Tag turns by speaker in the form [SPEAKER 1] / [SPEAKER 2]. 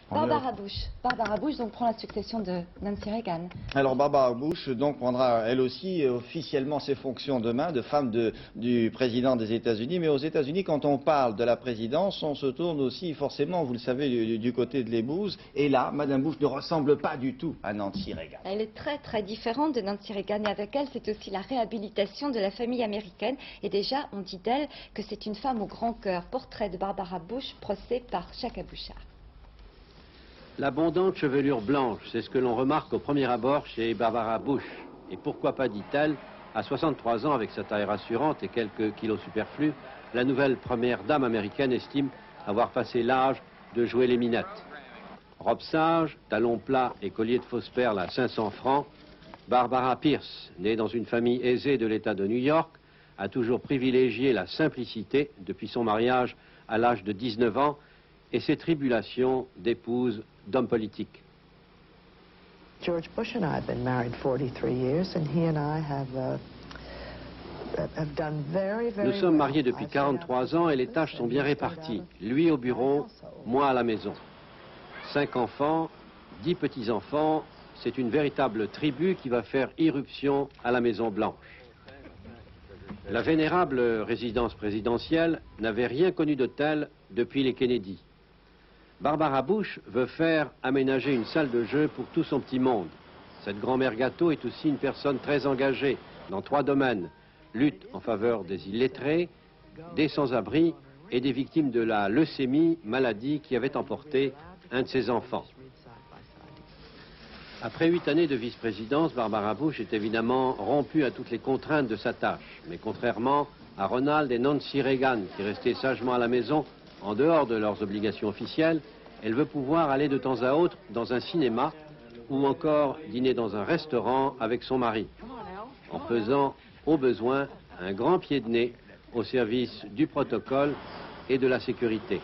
[SPEAKER 1] Barbara Bush donc prend la succession de Nancy Reagan.
[SPEAKER 2] Alors Barbara Bush donc prendra elle aussi officiellement ses fonctions demain de femme du président des États-Unis. Mais aux États-Unis, quand on parle de la présidence, on se tourne aussi forcément, vous le savez, du côté de l'épouse. Et là, Madame Bush ne ressemble pas du tout à Nancy Reagan.
[SPEAKER 1] Elle est très très différente de Nancy Reagan et avec elle, c'est aussi la réhabilitation de la famille américaine. Et déjà, on dit d'elle que c'est une femme au grand cœur. Portrait de Barbara Bush, procès par Chaka Bouchard.
[SPEAKER 3] L'abondante chevelure blanche, c'est ce que l'on remarque au premier abord chez Barbara Bush. Et pourquoi pas, dit-elle, à 63 ans, avec sa taille rassurante et quelques kilos superflus, la nouvelle première dame américaine estime avoir passé l'âge de jouer les minettes. Robe sage, talons plats et collier de fausses perles à 500 francs, Barbara Pierce, née dans une famille aisée de l'État de New York, a toujours privilégié la simplicité depuis son mariage à l'âge de 19 ans et ses tribulations d'épouse d'homme politique.
[SPEAKER 4] George Bush and I have been married 43 years, and he and I have done very
[SPEAKER 3] Nous sommes mariés depuis 43 ans et les tâches sont bien réparties. Lui au bureau, moi à la maison. 5 enfants, 10 petits-enfants, c'est une véritable tribu qui va faire irruption à la Maison Blanche. La vénérable résidence présidentielle n'avait rien connu de tel depuis les Kennedy. Barbara Bush veut faire aménager une salle de jeu pour tout son petit monde. Cette grand-mère gâteau est aussi une personne très engagée dans 3 domaines. Lutte en faveur des illettrés, des sans-abri et des victimes de la leucémie, maladie qui avait emporté un de ses enfants. Après 8 années de vice-présidence, Barbara Bush est évidemment rompue à toutes les contraintes de sa tâche. Mais contrairement à Ronald et Nancy Reagan, qui restaient sagement à la maison, en dehors de leurs obligations officielles, elle veut pouvoir aller de temps à autre dans un cinéma ou encore dîner dans un restaurant avec son mari, en faisant, au besoin, un grand pied de nez au service du protocole et de la sécurité.